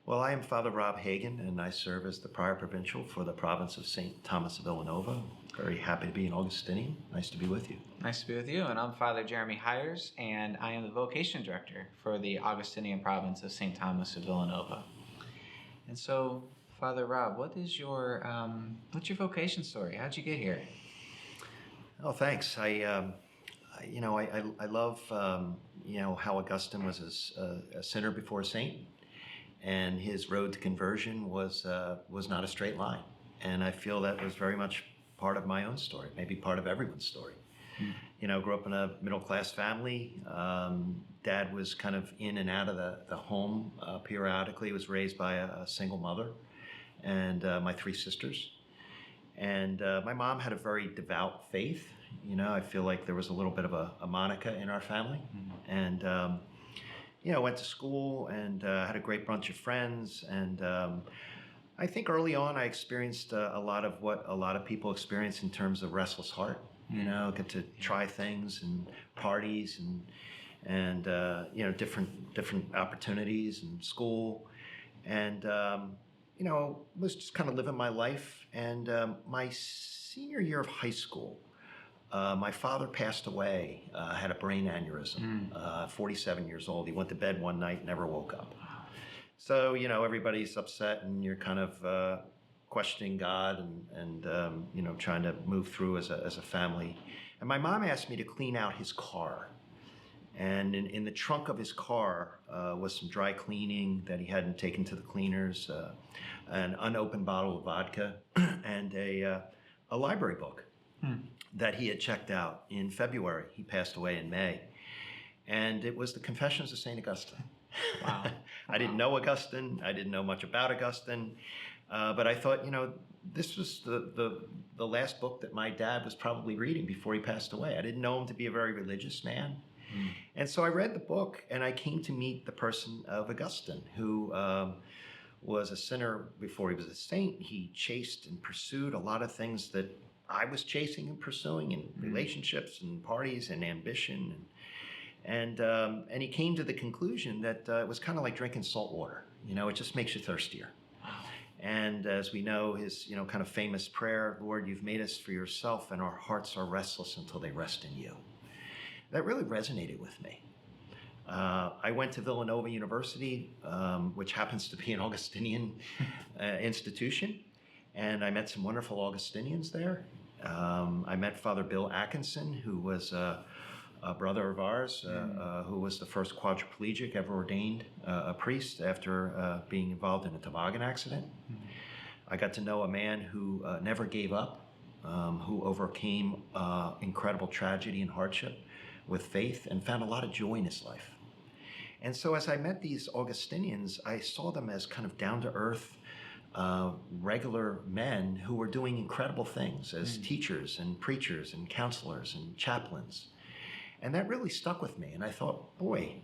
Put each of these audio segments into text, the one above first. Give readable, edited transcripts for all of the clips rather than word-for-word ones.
Well, I am Father Rob Hagan, and I serve as the Prior Provincial for the Province of St. Thomas of Villanova. Very happy to be an Augustinian. Nice to be with you. Nice to be with you. And I'm Father Jeremy Hiers, and I am the Vocation Director for the Augustinian Province of St. Thomas of Villanova. And so, Father Rob, what's your vocation story? How'd you get here? Oh, thanks. I love how Augustine was a sinner before a saint, and his road to conversion was not a straight line. And I feel that was very much part of my own story, maybe part of everyone's story. Grew up in a middle-class family. Dad was kind of in and out of the home periodically. He was raised by a single mother and my three sisters. And my mom had a very devout faith. I feel like there was a little bit of a Monica in our family. And, went to school and had a great bunch of friends. And I think early on I experienced a lot of what a lot of people experience in terms of restless heart. Get to try things and parties and different opportunities and school. And, was just kind of living my life. And my senior year of high school, my father passed away, had a brain aneurysm, 47 years old. He went to bed one night, never woke up. So, everybody's upset and you're kind of questioning God and trying to move through as a family. And my mom asked me to clean out his car. And in the trunk of his car was some dry cleaning that he hadn't taken to the cleaners, an unopened bottle of vodka, and a library book that he had checked out in February. He passed away in May. And it was the Confessions of St. Augustine. Wow. I didn't know Augustine. I didn't know much about Augustine. But I thought, this was the last book that my dad was probably reading before he passed away. I didn't know him to be a very religious man. And so I read the book, and I came to meet the person of Augustine, who was a sinner before he was a saint. He chased and pursued a lot of things that I was chasing and pursuing in relationships and parties and ambition. And he came to the conclusion that it was kind of like drinking salt water. It just makes you thirstier. And as we know, his kind of famous prayer, Lord, you've made us for yourself, and our hearts are restless until they rest in you. That really resonated with me. I went to Villanova University, which happens to be an Augustinian institution, and I met some wonderful Augustinians there. I met Father Bill Atkinson, who was a brother of ours, who was the first quadriplegic ever ordained a priest after being involved in a toboggan accident. I got to know a man who never gave up, who overcame incredible tragedy and hardship with faith and found a lot of joy in his life. And so as I met these Augustinians, I saw them as kind of down-to-earth, regular men who were doing incredible things as teachers and preachers and counselors and chaplains. And that really stuck with me. And I thought, boy,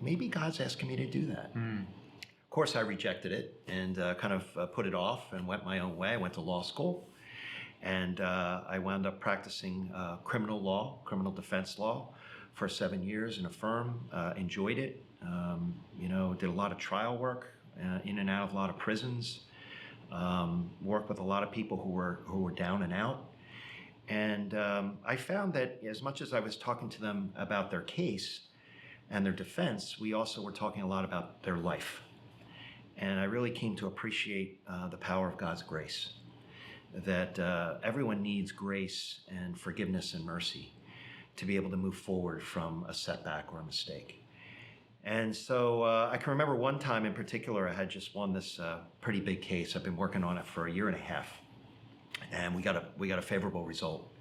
maybe God's asking me to do that. Of course, I rejected it and kind of put it off and went my own way. I went to law school. And I wound up practicing criminal defense law for 7 years in a firm, enjoyed it, did a lot of trial work in and out of a lot of prisons, worked with a lot of people who were down and out. And I found that as much as I was talking to them about their case and their defense, we also were talking a lot about their life. And I really came to appreciate the power of God's grace. That everyone needs grace and forgiveness and mercy to be able to move forward from a setback or a mistake. And so I can remember one time in particular, I had just won this pretty big case. I've been working on it for a year and a half, and we got a favorable result.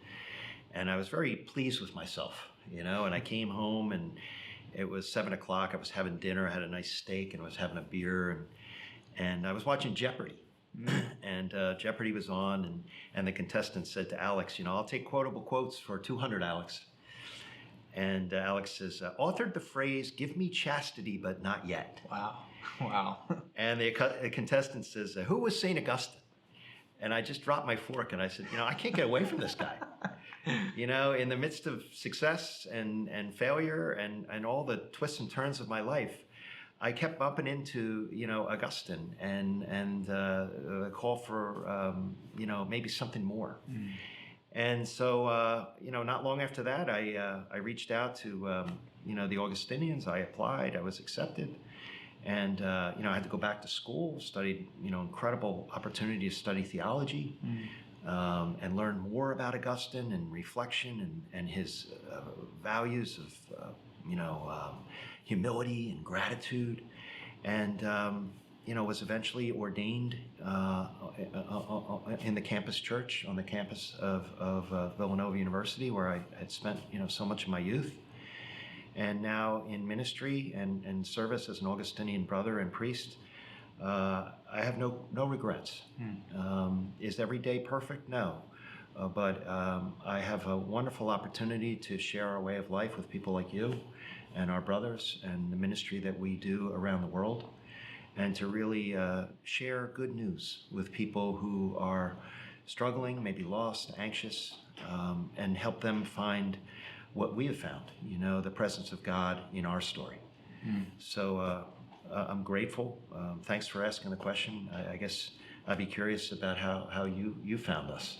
And I was very pleased with myself, and I came home and it was 7 o'clock. I was having dinner. I had a nice steak and I was having a beer, and I was watching Jeopardy. And Jeopardy was on, and the contestant said to Alex, I'll take quotable quotes for 200, Alex. And Alex says, authored the phrase, give me chastity, but not yet. Wow. And the contestant says, who was St. Augustine? And I just dropped my fork and I said, I can't get away from this guy. In the midst of success and failure and all the twists and turns of my life, I kept bumping into, Augustine and the call for, maybe something more. And so, not long after that, I reached out to, the Augustinians. I applied. I was accepted. And, I had to go back to school, studied, incredible opportunity to study theology and learn more about Augustine and reflection and his values of, humility and gratitude. And, was eventually ordained in the campus church on the campus of Villanova University, where I had spent, so much of my youth. And now in ministry and service as an Augustinian brother and priest, I have no regrets. Is every day perfect? No. But I have a wonderful opportunity to share our way of life with people like you and our brothers and the ministry that we do around the world, and to really share good news with people who are struggling, maybe lost, anxious, and help them find what we have found, the presence of God in our story. So I'm grateful. Thanks for asking the question. I guess I'd be curious about how you found us.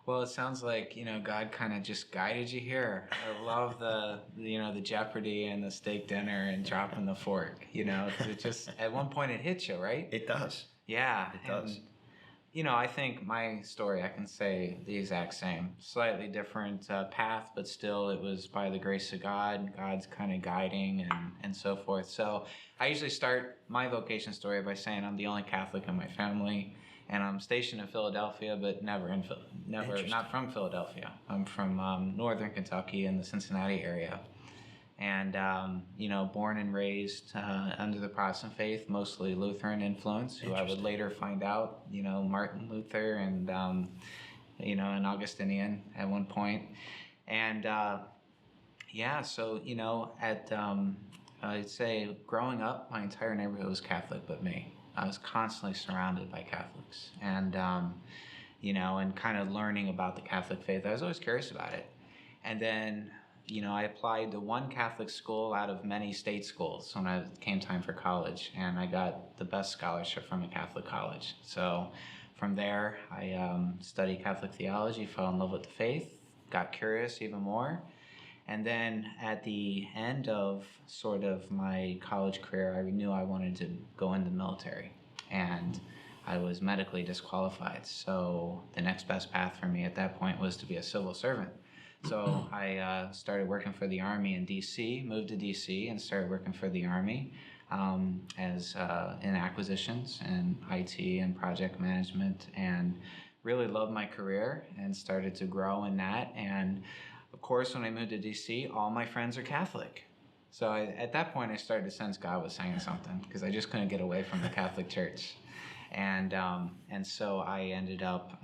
Well, it sounds like, God kind of just guided you here. I love the Jeopardy and the steak dinner and dropping the fork, it just, at one point it hits you, right? It does. Yeah. It does. I think my story, I can say the exact same, slightly different path, but still it was by the grace of God, God's kind of guiding and so forth. So I usually start my vocation story by saying I'm the only Catholic in my family, and I'm stationed in Philadelphia, but not from Philadelphia. I'm from northern Kentucky in the Cincinnati area. And, born and raised under the Protestant faith, mostly Lutheran influence, who I would later find out, Martin Luther and, an Augustinian at one point. And, I'd say growing up, my entire neighborhood was Catholic but me. I was constantly surrounded by Catholics. And, and kind of learning about the Catholic faith. I was always curious about it. And then, I applied to one Catholic school out of many state schools when it came time for college, and I got the best scholarship from a Catholic college. So from there, I studied Catholic theology, fell in love with the faith, got curious even more. And then at the end of sort of my college career, I knew I wanted to go into the military, and I was medically disqualified. So the next best path for me at that point was to be a civil servant. So I started working for the Army in D.C., moved to D.C. and started working for the Army as in acquisitions and IT and project management, and really loved my career and started to grow in that. And of course, when I moved to D.C., all my friends are Catholic. So at that point, I started to sense God was saying something, because I just couldn't get away from the Catholic Church. And so I ended up...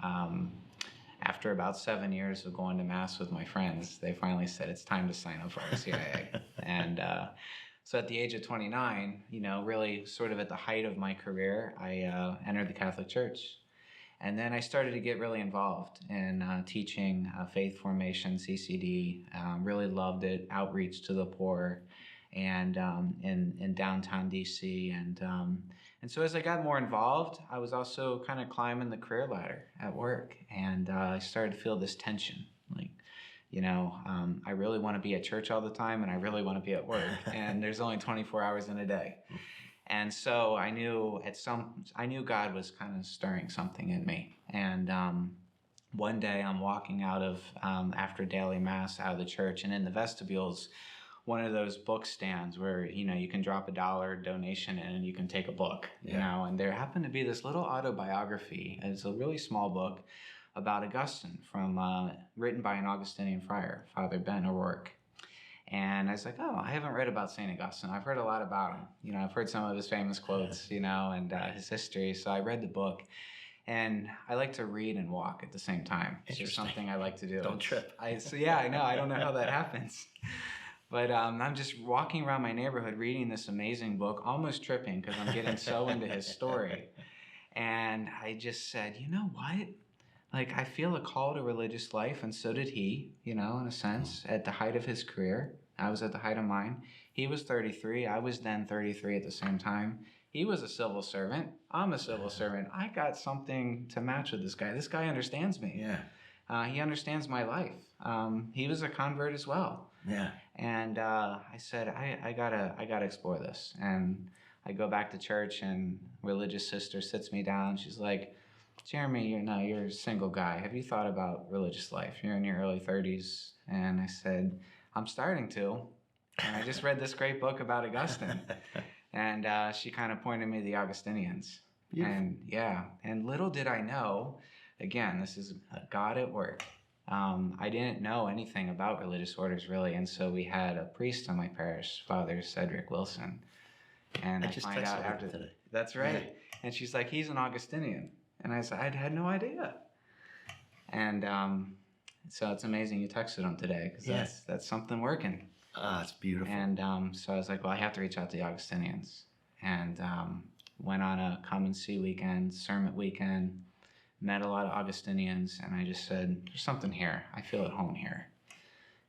after about 7 years of going to Mass with my friends, they finally said, it's time to sign up for O.S.A. And so at the age of 29, really sort of at the height of my career, I entered the Catholic Church. And then I started to get really involved in teaching faith formation, CCD, really loved it, outreach to the poor, and in downtown DC. And so as I got more involved, I was also kind of climbing the career ladder at work, and I started to feel this tension, like, I really want to be at church all the time, and I really want to be at work, and there's only 24 hours in a day. And so I knew God was kind of stirring something in me. And one day I'm walking out of, after daily Mass, out of the church, and in the vestibules, one of those book stands where, you can drop $1 donation in and you can take a book, and there happened to be this little autobiography. It's a really small book about Augustine written by an Augustinian friar, Father Ben O'Rourke. And I was like, oh, I haven't read about St. Augustine. I've heard a lot about him. I've heard some of his famous quotes, and his history. So I read the book. And I like to read and walk at the same time. It's just something I like to do. Don't trip. I know. I don't know how that happens. But I'm just walking around my neighborhood reading this amazing book, almost tripping because I'm getting so into his story. And I just said, you know what? Like, I feel a call to religious life, and so did he, in a sense, at the height of his career. I was at the height of mine. He was 33. I was then 33 at the same time. He was a civil servant. I'm a civil servant. I got something to match with this guy. This guy understands me. Yeah. He understands my life. He was a convert as well. Yeah. And I said, I gotta explore this. And I go back to church, and religious sister sits me down. She's like, Jeremy, you're a single guy. Have you thought about religious life? You're in your early 30s. And I said, I'm starting to. And I just read this great book about Augustine. And she kind of pointed me to the Augustinians. Beautiful. And little did I know, again, this is God at work. I didn't know anything about religious orders, really. And so we had a priest in my parish, Father Cedric Wilson. And I just find out texted after him today. That's right. Yeah. And she's like, he's an Augustinian. And I said, I had no idea. And so it's amazing you texted him today, because that's something working. It's beautiful. And so I was like, well, I have to reach out to the Augustinians. And went on a come and see weekend, sermon weekend, met a lot of Augustinians, and I just said, there's something here. I feel at home here.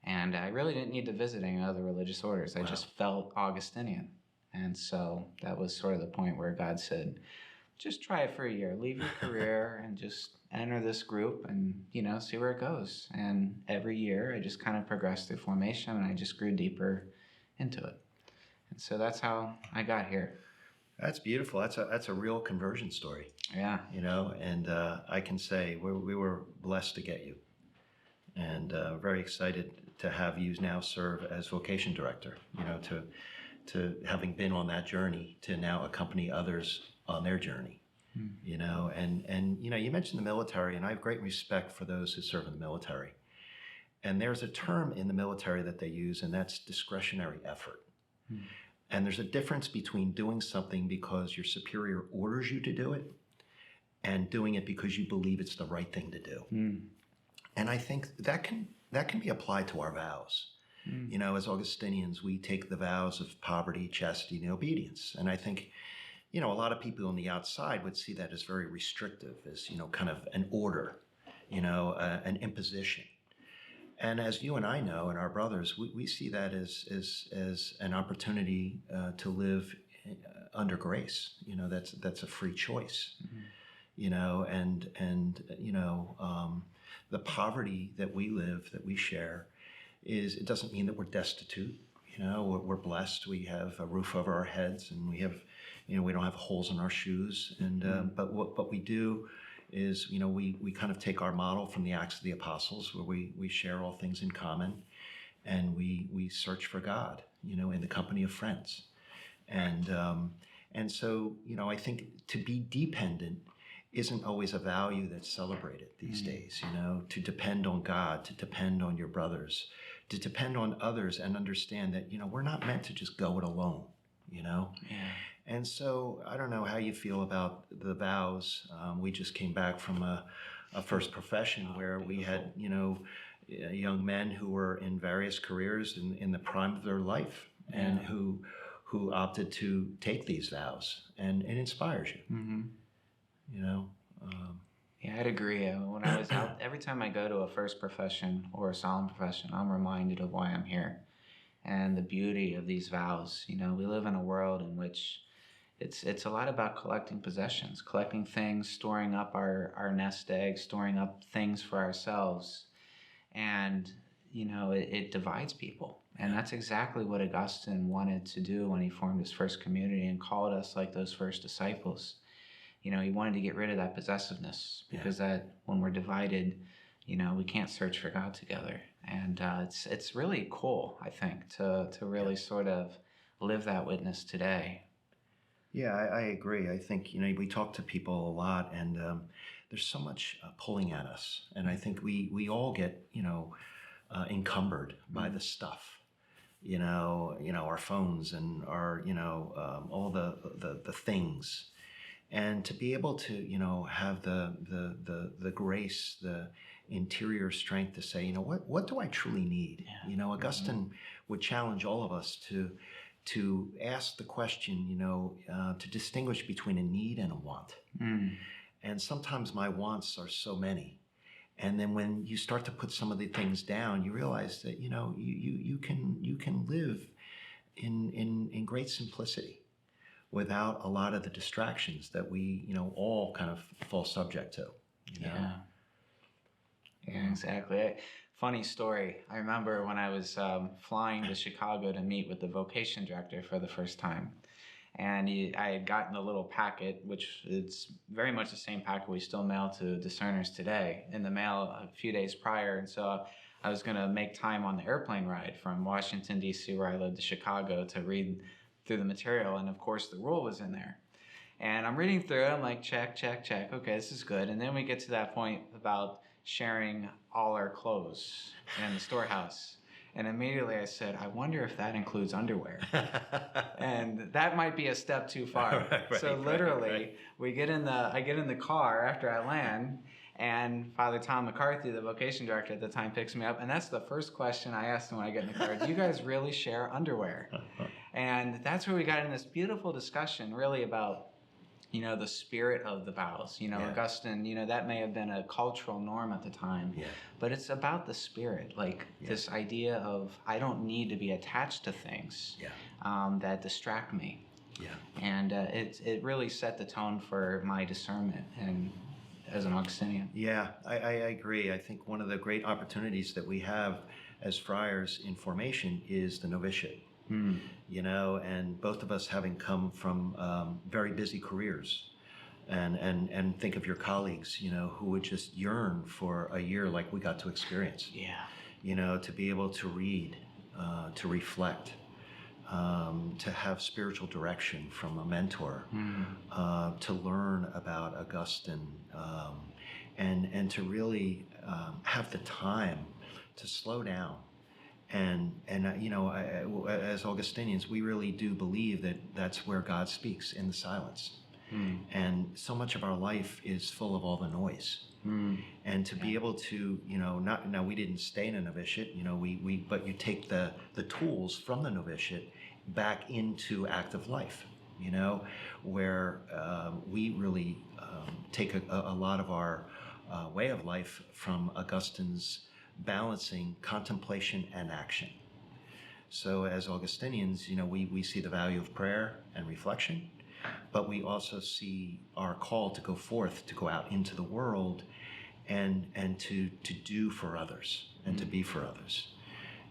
And I really didn't need to visit any other religious orders. I just felt Augustinian. And so that was sort of the point where God said, just try it for a year. Leave your career and just enter this group and, see where it goes. And every year I just kind of progressed through formation, and I just grew deeper into it. And so that's how I got here. That's beautiful. That's a real conversion story. Yeah. And I can say we were blessed to get you, and very excited to have you now serve as Vocation Director, to having been on that journey to now accompany others on their journey. And you mentioned the military, and I have great respect for those who serve in the military. And there's a term in the military that they use, and that's discretionary effort. And there's a difference between doing something because your superior orders you to do it and doing it because you believe it's the right thing to do. And I think that can be applied to our vows. As Augustinians, we take the vows of poverty, chastity, and obedience. And I think, a lot of people on the outside would see that as very restrictive, as, kind of an order, an imposition. And as you and I know, and our brothers, we see that as an opportunity to live under grace. That's a free choice. The poverty that we live, that we share, it doesn't mean that we're destitute. We're blessed. We have a roof over our heads, and we have, we don't have holes in our shoes. And but what we do is, we kind of take our model from the Acts of the Apostles, where we share all things in common, and we search for God, in the company of friends. And so, I think to be dependent isn't always a value that's celebrated these days, to depend on God, to depend on your brothers, to depend on others, and understand that, we're not meant to just go it alone, Yeah. And so I don't know how you feel about the vows. We just came back from a first profession where we had, young men who were in various careers in the prime of their life, and who opted to take these vows, and it inspires you. Yeah, I'd agree. When I was out, every time I go to a first profession or a solemn profession, I'm reminded of why I'm here and the beauty of these vows. We live in a world in which it's a lot about collecting possessions, collecting things, storing up our nest eggs, storing up things for ourselves. And, it divides people. And that's exactly what Augustine wanted to do when he formed his first community and called us like those first disciples. He wanted to get rid of that possessiveness, because that when we're divided, we can't search for God together. And it's really cool, I think, to really sort of live that witness today. Yeah, I agree. I think, we talk to people a lot, and there's so much pulling at us. And I think we all get, encumbered by the stuff, our phones and our, all the things. And to be able to, have the grace, the interior strength to say, what do I truly need? Augustine would challenge all of us to ask the question, to distinguish between a need and a want. And sometimes my wants are so many. And then when you start to put some of the things down, you realize that, you can live in great simplicity, without a lot of the distractions that we, all kind of fall subject to. Yeah. Yeah, exactly. Funny story. I remember when I was flying to Chicago to meet with the Vocation Director for the first time. And I had gotten a little packet, which is very much the same packet we still mail to discerners today, in the mail a few days prior. And so I was going to make time on the airplane ride from Washington, D.C., where I live, to Chicago to read through the material. And of course, the rule was in there. And I'm reading through it. I'm like, check, check, check. Okay, this is good. And then we get to that point about sharing all our clothes in the storehouse. And immediately I said, I wonder if that includes underwear. And that might be a step too far. So literally, I get in the car after I land, and Father Tom McCarthy, the vocation director at the time, picks me up. And that's the first question I asked him when I get in the car. Do you guys really share underwear? And that's where we got in this beautiful discussion really about, the spirit of the vows. Augustine, that may have been a cultural norm at the time, but it's about the spirit, this idea of I don't need to be attached to things that distract me. Yeah. And it really set the tone for my discernment and as an Augustinian. Yeah, I agree. I think one of the great opportunities that we have as friars in formation is the novitiate. And both of us having come from very busy careers, and think of your colleagues, who would just yearn for a year like we got to experience. Yeah. To be able to read, to reflect, to have spiritual direction from a mentor, to learn about Augustine, and to really have the time to slow down. And as Augustinians, we really do believe that that's where God speaks, in the silence. And so much of our life is full of all the noise. And to be able to, now we didn't stay in a novitiate, but you take the tools from the novitiate back into active life, where we really take a lot of our way of life from Augustine's balancing contemplation and action. So as Augustinians, we see the value of prayer and reflection, but we also see our call to go forth, to go out into the world and to do for others and to be for others.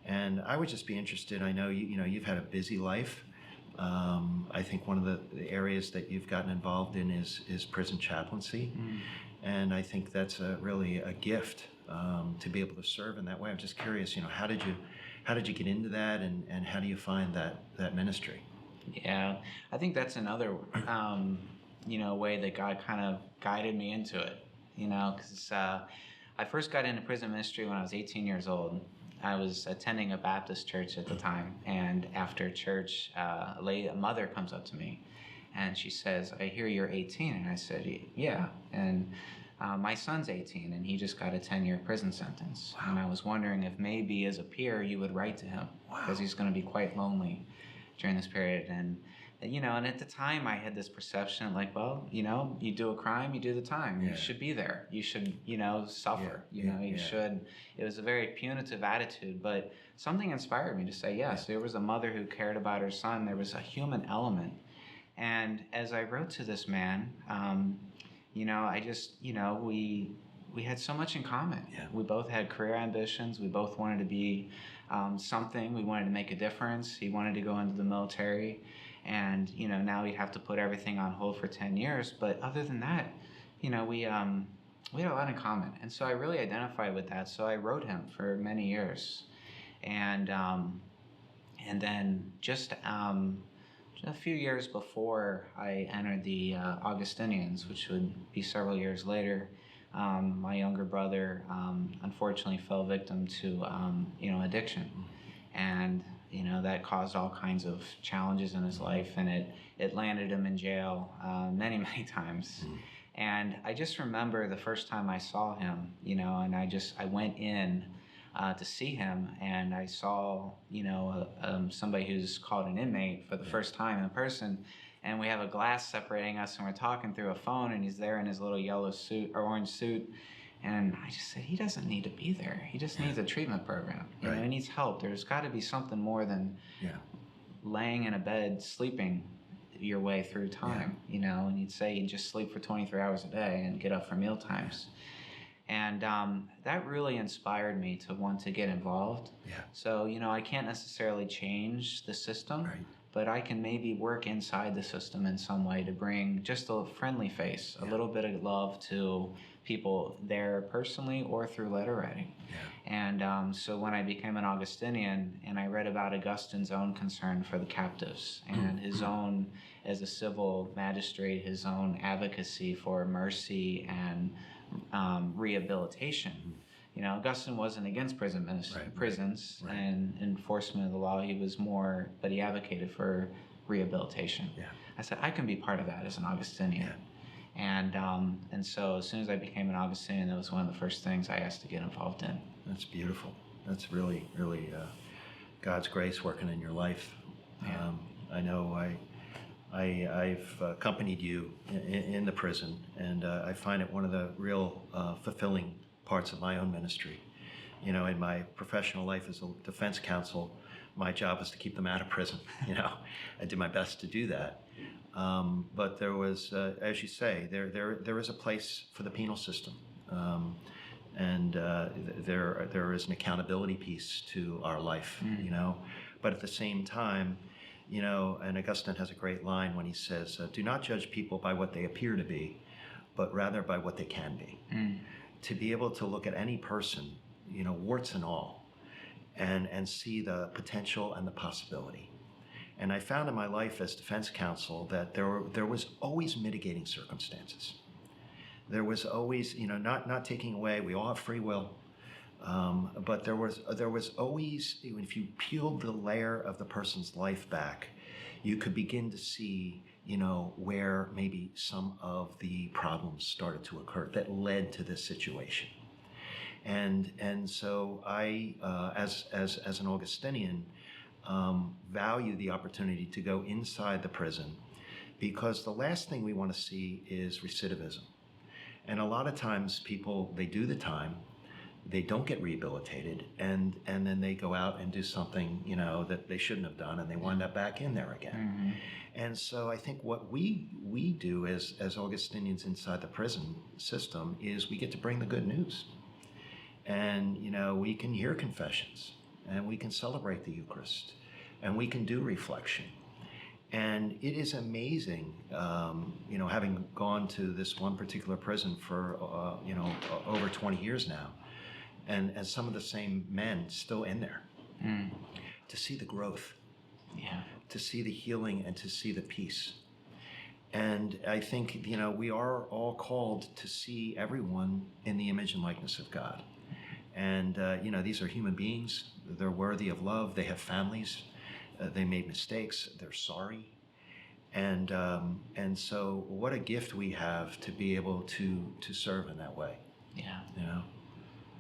And I would just be interested, I know you've had a busy life. I think one of the areas that you've gotten involved in is prison chaplaincy. And I think that's really a gift, to be able to serve in that way. I'm just curious, how did you get into that, and how do you find that ministry? Yeah, I think that's another, way that God kind of guided me into it, because I first got into prison ministry when I was 18 years old. I was attending a Baptist church at the time, and after church, a mother comes up to me, and she says, I hear you're 18. And I said, yeah. And my son's 18, and he just got a 10-year prison sentence. Wow. And I was wondering if maybe as a peer you would write to him, because he's going to be quite lonely during this period. And at the time I had this perception you do a crime, you do the time. You should be there. You should, suffer. You should. It was a very punitive attitude, but something inspired me to say yes. There was a mother who cared about her son. There was a human element. And as I wrote to this man, I just, we had so much in common. Yeah. We both had career ambitions. We both wanted to be something. We wanted to make a difference. He wanted to go into the military. And, now he'd have to put everything on hold for 10 years. But other than that, we had a lot in common. And so I really identified with that. So I wrote him for many years. And then just a few years before I entered the Augustinians, which would be several years later, my younger brother unfortunately fell victim to addiction, and that caused all kinds of challenges in his life, and it landed him in jail many times. And I just remember the first time I saw him, and I went in to see him, and I saw somebody who's called an inmate for the first time in person, and we have a glass separating us, and we're talking through a phone, and he's there in his little yellow suit or orange suit, and I just said, he doesn't need to be there. He just needs a treatment program. He needs help. There's got to be something more than laying in a bed sleeping your way through time, you know, and you'd say you just sleep for 23 hours a day and get up for meal times. And that really inspired me to want to get involved. Yeah. So, you know, I can't necessarily change the system, Right. but I can maybe work inside the system in some way to bring just a friendly face, a Yeah. little bit of love to people there personally or through letter writing. Yeah. And so when I became an Augustinian and I read about Augustine's own concern for the captives and his own, as a civil magistrate, his own advocacy for mercy and rehabilitation. You know, Augustine wasn't against prisons Right. and enforcement of the law. He was more, but he advocated for rehabilitation. Yeah. I said, I can be part of that as an Augustinian. Yeah. And so as soon as I became an Augustinian, that was one of the first things I asked to get involved in. That's beautiful. That's really, really God's grace working in your life. Yeah. I know I've accompanied you in the prison, and I find it one of the real fulfilling parts of my own ministry. You know, in my professional life as a defense counsel, my job was to keep them out of prison. You know, I did my best to do that. But there was, as you say, there is a place for the penal system. And there is an accountability piece to our life, you know. But at the same time, you know, and Augustine has a great line when he says, do not judge people by what they appear to be, but rather by what they can be. To be able to look at any person, you know, warts and all, and see the potential and the possibility. And I found in my life as defense counsel that there was always mitigating circumstances. There was always, you know, not taking away, we all have free will, but there was always, if you peeled the layer of the person's life back, you could begin to see, you know, where maybe some of the problems started to occur that led to this situation. And so I, as an Augustinian, value the opportunity to go inside the prison, because the last thing we want to see is recidivism. And a lot of times people, they do the time, they don't get rehabilitated, and then they go out and do something, you know, that they shouldn't have done, and they wind up back in there again. And so I think what we do as Augustinians inside the prison system is we get to bring the good news. And, you know, we can hear confessions, and we can celebrate the Eucharist, and we can do reflection. And it is amazing, you know, having gone to this one particular prison for, you know, over 20 years now, and some of the same men still in there, to see the growth, to see the healing, and to see the peace. And I think, you know, we are all called to see everyone in the image and likeness of God. And, you know, these are human beings. They're worthy of love. They have families. They made mistakes. They're sorry. And so what a gift we have to be able to serve in that way. Yeah. You know?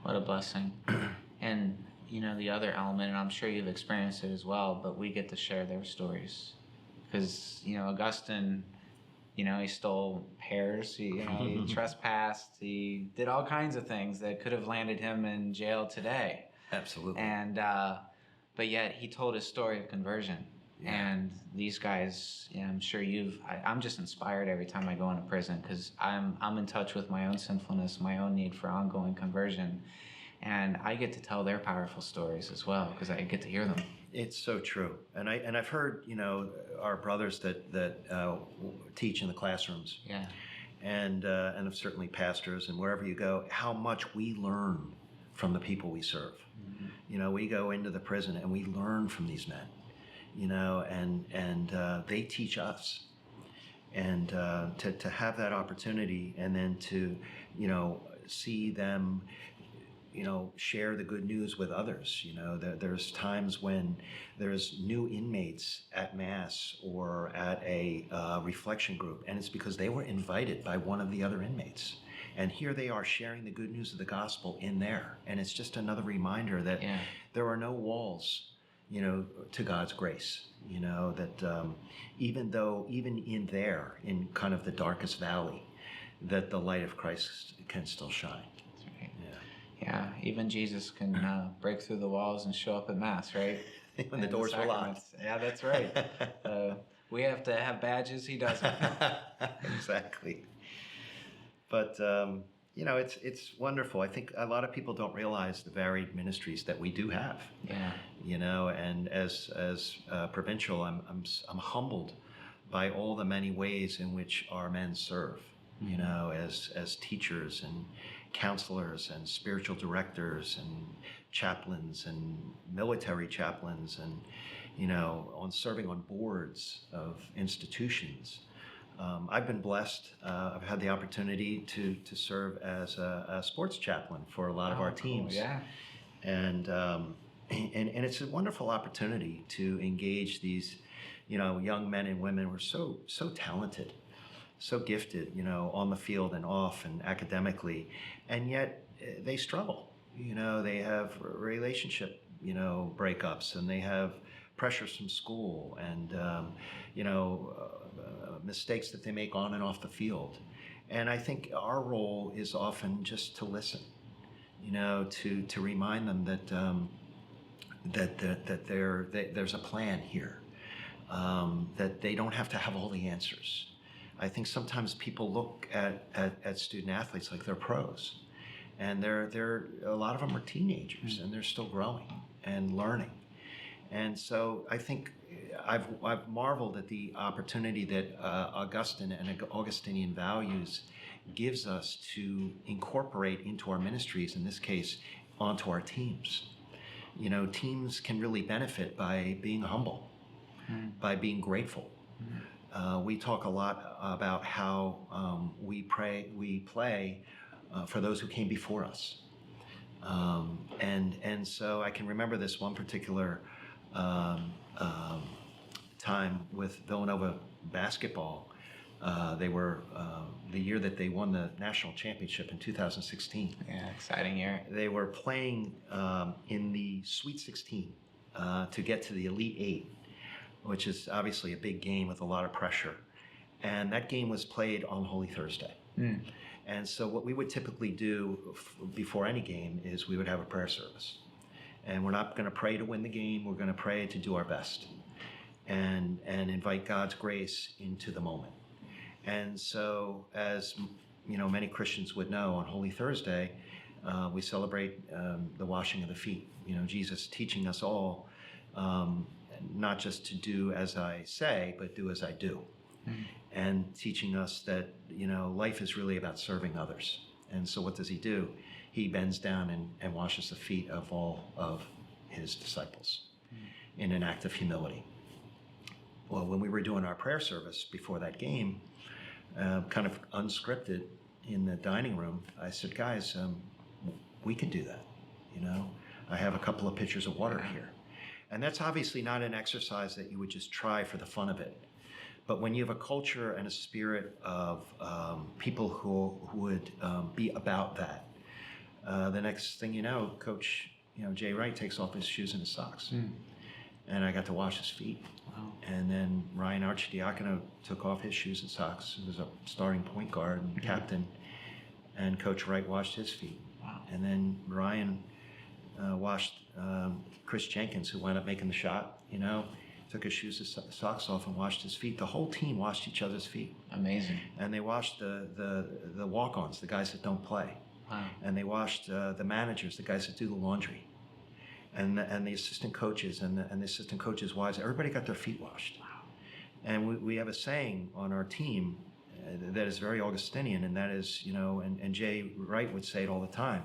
What a blessing. And, you know, the other element, and I'm sure you've experienced it as well, but we get to share their stories. Because, you know, Augustine, you know, he stole pears, he trespassed, he did all kinds of things that could have landed him in jail today. Absolutely. And, but yet he told his story of conversion. Yeah. And these guys, you know, I'm sure I'm just inspired every time I go into prison, because I'm in touch with my own sinfulness, my own need for ongoing conversion. And I get to tell their powerful stories as well, because I get to hear them. It's so true. And I've heard, you know, our brothers that teach in the classrooms. Yeah. And certainly pastors, and wherever you go, how much we learn from the people we serve. You know, we go into the prison and we learn from these men, you know, and they teach us. And to have that opportunity, and then to, you know, see them, you know, share the good news with others. You know, there's times when there's new inmates at Mass or at a reflection group, and it's because they were invited by one of the other inmates. And here they are sharing the good news of the gospel in there. And it's just another reminder that there are no walls, you know, to God's grace. You know, that even in there, in kind of the darkest valley, that the light of Christ can still shine. Yeah, even Jesus can break through the walls and show up at Mass, right? when the And doors were locked. sacraments. Yeah, that's right. We have to have badges. He doesn't. Exactly. But it's wonderful. I think a lot of people don't realize the varied ministries that we do have. Yeah. And as provincial, I'm humbled by all the many ways in which our men serve. As teachers and counselors and spiritual directors and chaplains and military chaplains and on serving on boards of institutions. I've been blessed. I've had the opportunity to serve as a sports chaplain for a lot of our teams. Cool. Yeah. And it's a wonderful opportunity to engage these, young men and women who are so talented, so gifted, on the field and off and academically, and yet they struggle. They have relationship, breakups, and they have pressures from school and mistakes that they make on and off the field. And I think our role is often just to listen, to remind them that there's a plan here, that they don't have to have all the answers. I think sometimes people look at student athletes like they're pros, and they're a lot of them are teenagers and they're still growing and learning. And so I think I've marveled at the opportunity that Augustine and Augustinian values gives us to incorporate into our ministries, in this case, onto our teams. Teams can really benefit by being humble, by being grateful. We talk a lot about how we play for those who came before us. And so I can remember this one particular time with Villanova basketball. They were the year that they won the national championship in 2016. Yeah, exciting year. They were playing in the Sweet 16 to get to the Elite Eight, which is obviously a big game with a lot of pressure. And that game was played on Holy Thursday. And so what we would typically do before any game is we would have a prayer service. And we're not going to pray to win the game. We're going to pray to do our best and invite God's grace into the moment. And so, as many Christians would know, on Holy Thursday, we celebrate the washing of the feet. Jesus teaching us all not just to do as I say, but do as I do. And teaching us that, life is really about serving others. And so what does he do? He bends down and washes the feet of all of his disciples in an act of humility. Well, when we were doing our prayer service before that game, kind of unscripted in the dining room, I said, guys, we can do that. I have a couple of pitchers of water here. And that's obviously not an exercise that you would just try for the fun of it. But when you have a culture and a spirit of people who would be about that, the next thing you know, Coach Jay Wright takes off his shoes and his socks. And I got to wash his feet. Wow. And then Ryan Archidiacono took off his shoes and socks. He was a starting point guard and captain. And Coach Wright washed his feet. Wow. And then Ryan washed Chris Jenkins, who wound up making the shot, took his shoes and socks off and washed his feet. The whole team washed each other's feet. Amazing. And they washed the walk-ons, the guys that don't play. Wow. And they washed the managers, the guys that do the laundry. And the assistant coaches and the assistant coaches' wives, everybody got their feet washed. Wow. And we have a saying on our team that is very Augustinian, and that is, and Jay Wright would say it all the time,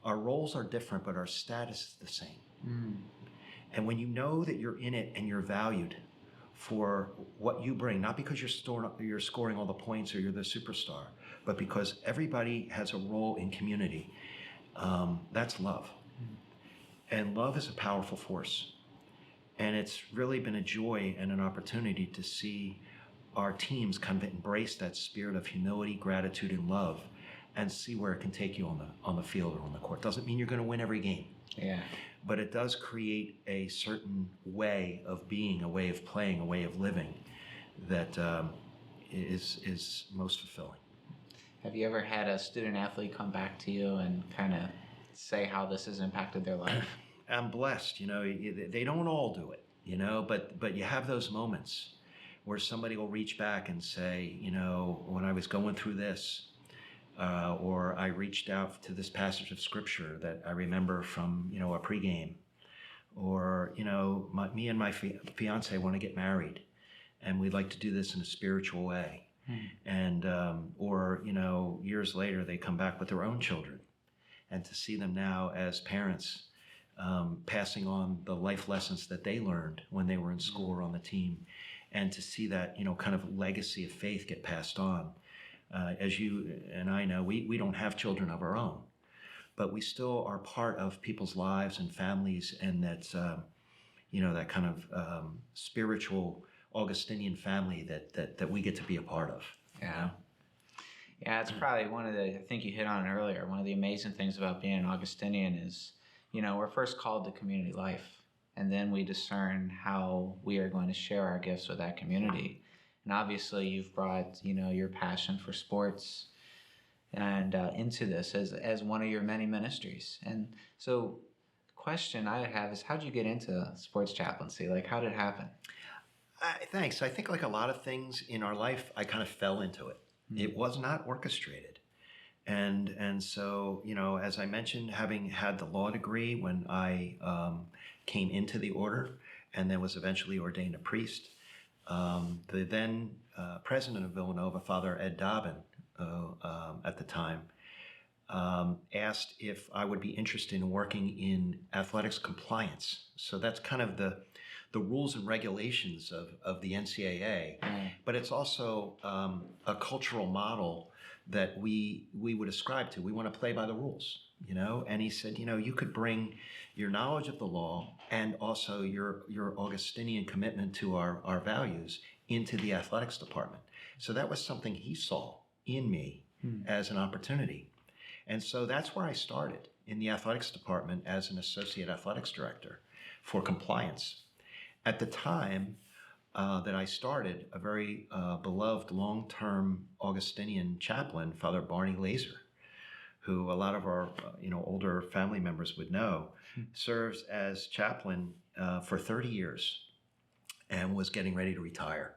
our roles are different, but our status is the same. And when you know that you're in it and you're valued for what you bring, not because you're scoring all the points or you're the superstar, but because everybody has a role in community, that's love. And love is a powerful force. And it's really been a joy and an opportunity to see our teams kind of embrace that spirit of humility, gratitude, and love, and see where it can take you on the field or on the court. Doesn't mean you're going to win every game. Yeah. But it does create a certain way of being, a way of playing, a way of living that is most fulfilling. Have you ever had a student athlete come back to you and kind of say how this has impacted their life? I'm blessed. They don't all do it, but you have those moments where somebody will reach back and say, when I was going through this, or I reached out to this passage of scripture that I remember from, a pregame, or, me and my fiance want to get married and we'd like to do this in a spiritual way. And, or, years later, they come back with their own children, and to see them now as parents, passing on the life lessons that they learned when they were in school or on the team, and to see that, kind of legacy of faith get passed on. As you and I know, we don't have children of our own, but we still are part of people's lives and families, and that's, that kind of spiritual Augustinian family that we get to be a part of. Yeah. Yeah, it's probably I think you hit on it earlier, one of the amazing things about being an Augustinian is, we're first called to community life, and then we discern how we are going to share our gifts with that community. And obviously you've brought, your passion for sports and into this as one of your many ministries. And so the question I have is, how did you get into sports chaplaincy? Like, how did it happen? Thanks. I think like a lot of things in our life, I kind of fell into it. It was not orchestrated. And so, as I mentioned, having had the law degree when I came into the order and then was eventually ordained a priest, the then president of Villanova, Father Ed Dobbin, at the time, asked if I would be interested in working in athletics compliance. So that's kind of the rules and regulations of the NCAA, but it's also a cultural model that we would ascribe to. We want to play by the rules, and he said, you could bring your knowledge of the law and also your Augustinian commitment to our values into the athletics department. So that was something he saw in me as an opportunity. And so that's where I started, in the athletics department as an associate athletics director for compliance. At the time that I started, a very beloved long-term Augustinian chaplain, Father Barney Laser, who a lot of our older family members would know, serves as chaplain for 30 years and was getting ready to retire.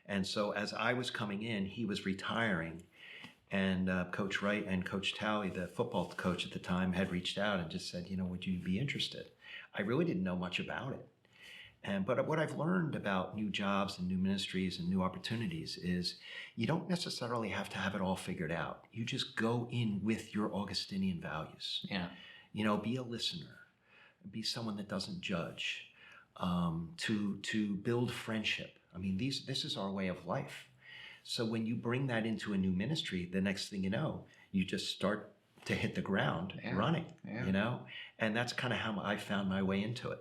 And so as I was coming in, he was retiring, and Coach Wright and Coach Talley, the football coach at the time, had reached out and just said, would you be interested? I really didn't know much about it. But what I've learned about new jobs and new ministries and new opportunities is you don't necessarily have to have it all figured out. You just go in with your Augustinian values. Yeah. Be a listener, be someone that doesn't judge, to build friendship. I mean, this is our way of life. So when you bring that into a new ministry, the next thing you know, you just start to hit the ground running, and that's kind of how I found my way into it.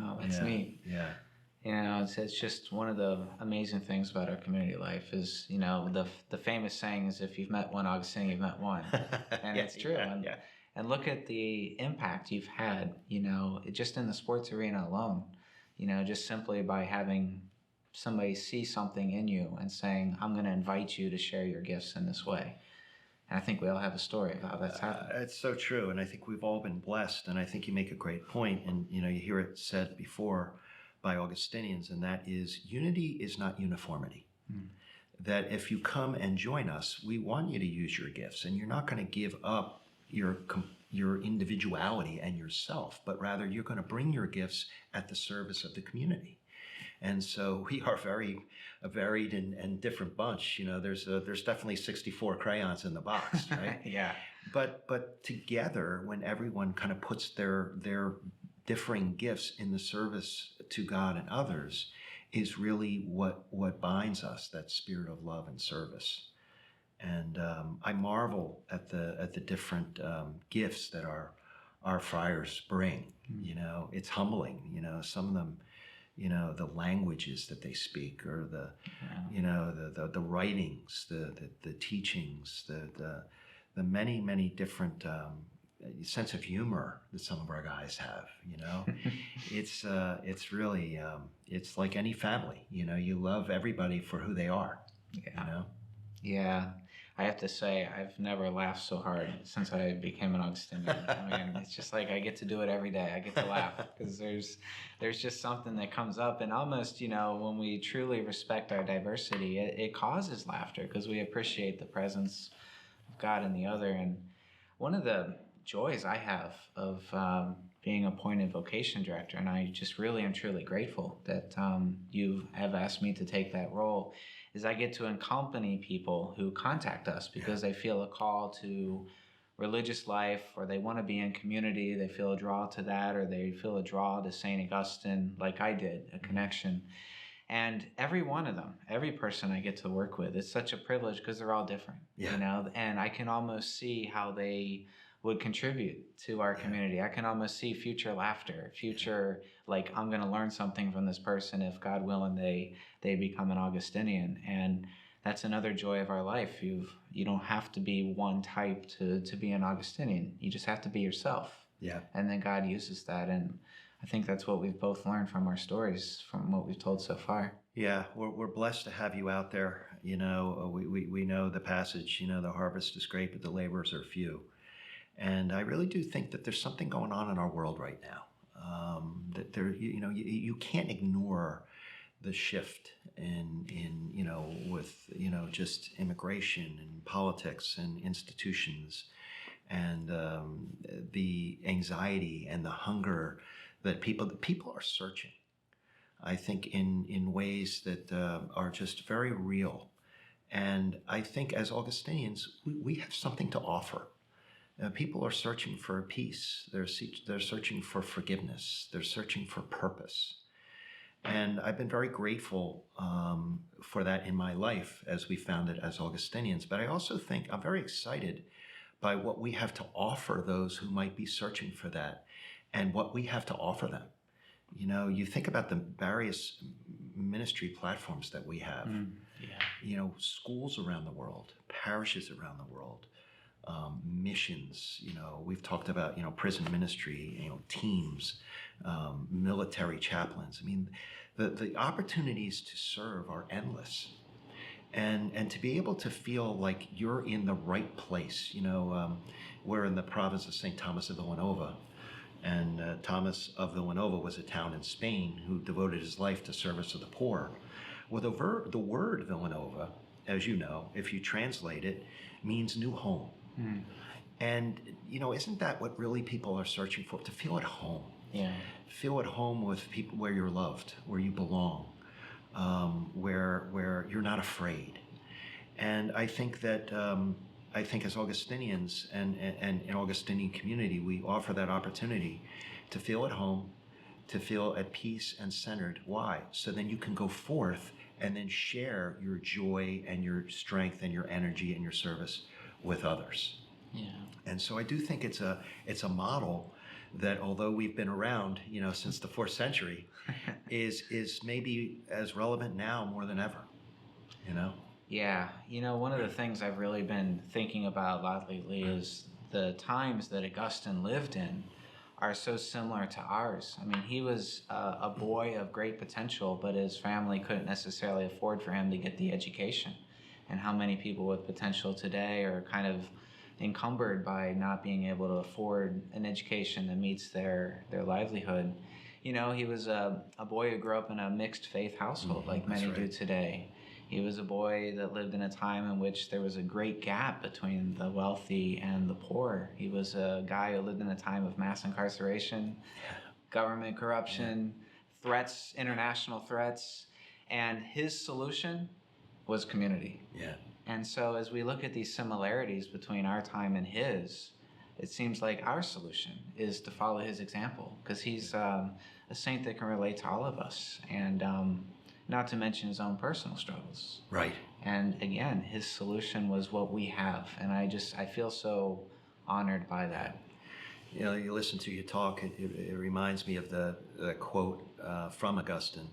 Oh, that's neat. Yeah. It's just one of the amazing things about our community life is, the famous saying is, if you've met one Augustinian, you've met one. And it's true. And look at the impact you've had, just in the sports arena alone, just simply by having somebody see something in you and saying, I'm going to invite you to share your gifts in this way. And I think we all have a story of how that's happened. It's so true. And I think we've all been blessed. And I think you make a great point. And, you hear it said before by Augustinians, and that is, unity is not uniformity. That if you come and join us, we want you to use your gifts, and you're not going to give up your individuality and yourself, but rather you're going to bring your gifts at the service of the community. And so we are very varied and different bunch. There's definitely 64 crayons in the box, right? Yeah. But together, when everyone kind of puts their differing gifts in the service to God and others, is really what binds us, that spirit of love and service. And I marvel at the different gifts that our friars bring. It's humbling. Some of them, the languages that they speak, or the writings, the teachings, the many different sense of humor that some of our guys have. It's really it's like any family. You love everybody for who they are. Yeah. I have to say, I've never laughed so hard since I became an Augustinian. I mean, it's just like I get to do it every day. I get to laugh because there's just something that comes up, and almost, when we truly respect our diversity, it causes laughter because we appreciate the presence of God in the other. And one of the joys I have of being appointed vocation director, and I just really am truly grateful that you have asked me to take that role, is I get to accompany people who contact us because they feel a call to religious life, or they want to be in community, they feel a draw to that, or they feel a draw to St. Augustine like I did, a connection. And every one of them, every person I get to work with, it's such a privilege because they're all different, and I can almost see how they would contribute to our community. I can almost see future laughter, future, like, I'm going to learn something from this person if, God willing, they become an Augustinian. And that's another joy of our life. You don't have to be one type to be an Augustinian. You just have to be yourself. Yeah. And then God uses that. And I think that's what we've both learned from our stories, from what we've told so far. Yeah, we're blessed to have you out there. We know the passage, the harvest is great, but the laborers are few. And I really do think that there's something going on in our world right now. That there, you can't ignore the shift in with just immigration and politics and institutions, and the anxiety and the hunger that people are searching. I think in ways that are just very real, and I think as Augustinians we have something to offer. People are searching for peace. They're searching for forgiveness. They're searching for purpose. And I've been very grateful for that in my life as we found it as Augustinians. But I also think I'm very excited by what we have to offer those who might be searching for that, and what we have to offer them. You think about the various ministry platforms that we have. Schools around the world, parishes around the world. Missions, we've talked about, prison ministry, teams, military chaplains. I mean, the opportunities to serve are endless. And to be able to feel like you're in the right place, we're in the province of St. Thomas of Villanova. And Thomas of Villanova was a town in Spain who devoted his life to service of the poor. Well, the word Villanova, as you know, if you translate it, means new home. And, isn't that what really people are searching for? To feel at home. Yeah. Feel at home with people where you're loved, where you belong, where you're not afraid. And I think that, as Augustinians and in Augustinian community, we offer that opportunity to feel at home, to feel at peace and centered. Why? So then you can go forth and then share your joy and your strength and your energy and your service with others. Yeah. And so I do think it's a model that, although we've been around, since the 4th century, is maybe as relevant now more than ever. Yeah. One of the things I've really been thinking about a lot lately is the times that Augustine lived in are so similar to ours. I mean, he was a boy of great potential, but his family couldn't necessarily afford for him to get the education. And how many people with potential today are kind of encumbered by not being able to afford an education that meets their livelihood. He was a boy who grew up in a mixed faith household, like many do today. He was a boy that lived in a time in which there was a great gap between the wealthy and the poor. He was a guy who lived in a time of mass incarceration, government corruption, threats, international threats, and his solution was community. Yeah. And so as we look at these similarities between our time and his, it seems like our solution is to follow his example, because he's a saint that can relate to all of us, and not to mention his own personal struggles. Right. And again, his solution was what we have, and I feel so honored by that. You listen to you talk, it reminds me of the quote from Augustine,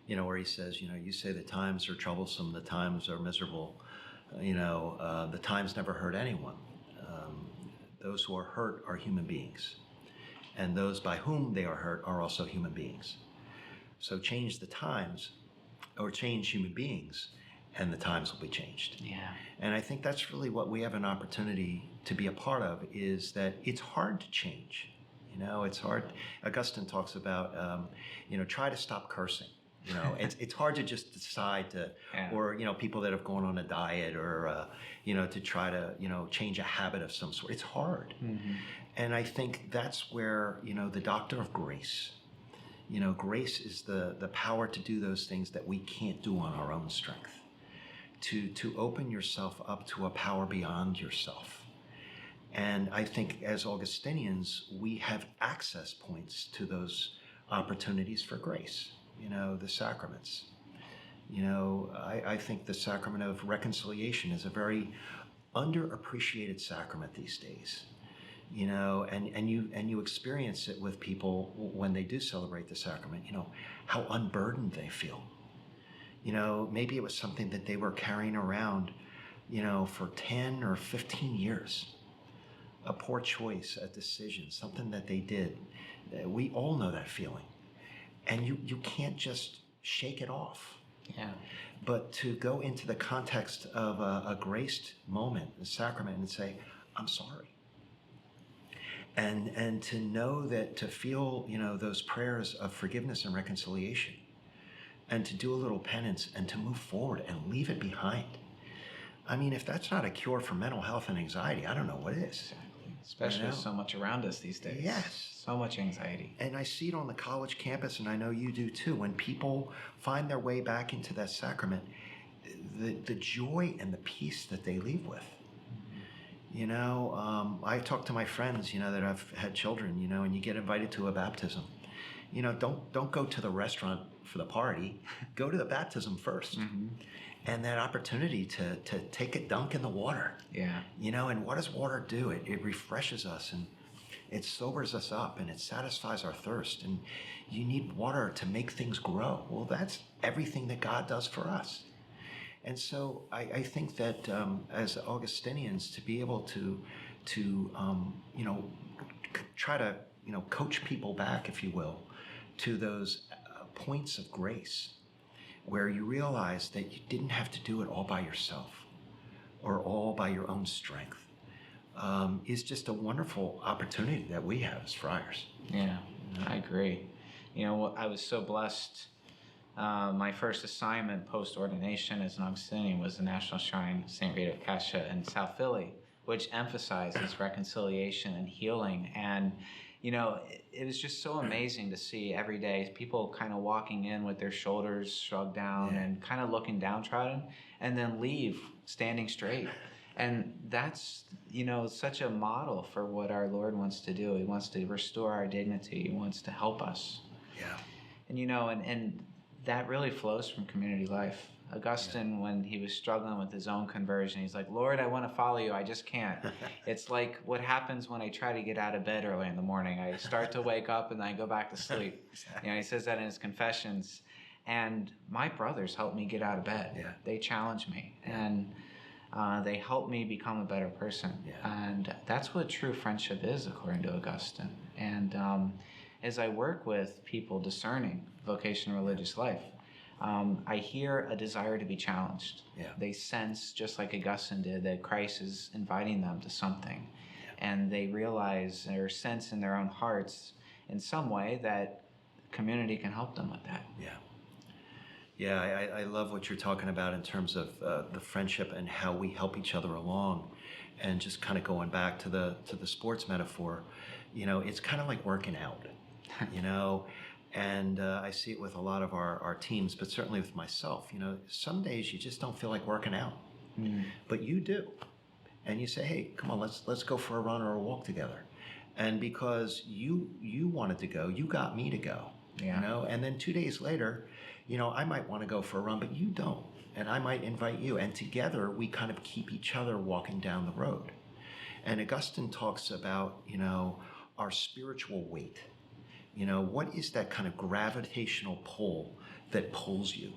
where he says, you say the times are troublesome, the times are miserable, the times never hurt anyone. Those who are hurt are human beings, and those by whom they are hurt are also human beings. So change the times, or change human beings, and the times will be changed. Yeah. And I think that's really what we have an opportunity to be a part of, is that it's hard to change. It's hard. Augustine talks about, try to stop cursing. It's hard to just decide to, Yeah. or, people that have gone on a diet or, to try to, change a habit of some sort. It's hard. Mm-hmm. And I think that's where, the doctor of grace, grace is the power to do those things that we can't do on our own strength. To open yourself up to a power beyond yourself. And I think as Augustinians, we have access points to those opportunities for grace, the sacraments. I think the sacrament of reconciliation is a very underappreciated sacrament these days. And you experience it with people when they do celebrate the sacrament, how unburdened they feel. Maybe it was something that they were carrying around, for 10 or 15 years. A poor choice, a decision, something that they did. We all know that feeling. And you can't just shake it off. Yeah. But to go into the context of a graced moment, a sacrament, and say, I'm sorry. And to know that, to feel, those prayers of forgiveness and reconciliation, and to do a little penance and to move forward and leave it behind. I mean, if that's not a cure for mental health and anxiety, I don't know what is. Exactly. Especially with so much around us these days. Yes. So much anxiety. And I see it on the college campus, and I know you do too. When people find their way back into that sacrament, the joy and the peace that they leave with. I talk to my friends, that have had children, and you get invited to a baptism. Don't go to the restaurant for the party. Go to the baptism first. Mm-hmm. And that opportunity to take a dunk in the water. Yeah. And what does water do? It refreshes us, and it sobers us up, and it satisfies our thirst. And you need water to make things grow. Well, that's everything that God does for us. And so I think that as Augustinians, to be able to try to coach people back, if you will, to those points of grace, where you realize that you didn't have to do it all by yourself or all by your own strength, is just a wonderful opportunity that we have as friars. Yeah, I agree. I was so blessed. My first assignment post-ordination as an Augustinian was the National Shrine of St. Rita of Cascia in South Philly, which emphasizes reconciliation and healing. And it was just so amazing to see every day people kind of walking in with their shoulders shrugged down and kind of looking downtrodden, and then leave standing straight. And that's, such a model for what our Lord wants to do. He wants to restore our dignity. He wants to help us. Yeah. And, and that really flows from community life. Augustine, when he was struggling with his own conversion, he's like, Lord, I want to follow you. I just can't. It's like what happens when I try to get out of bed early in the morning. I start to wake up and then I go back to sleep. Exactly. He says that in his confessions. And my brothers helped me get out of bed. Yeah. They challenged me. And they helped me become a better person. Yeah. And that's what true friendship is, according to Augustine. And as I work with people discerning vocation and religious life, I hear a desire to be challenged. Yeah. They sense, just like Augustine did, that Christ is inviting them to something. Yeah. And they realize or sense in their own hearts in some way that community can help them with that. Yeah. Yeah, I love what you're talking about in terms of the friendship and how we help each other along. And just kind of going back to the sports metaphor, it's kind of like working out, And I see it with a lot of our teams, but certainly with myself. Some days you just don't feel like working out, but you do, and you say, "Hey, come on, let's go for a run or a walk together." And because you wanted to go, you got me to go. Yeah. And then 2 days later, I might want to go for a run, but you don't, and I might invite you, and together we kind of keep each other walking down the road. And Augustine talks about our spiritual weight. What is that kind of gravitational pull that pulls you?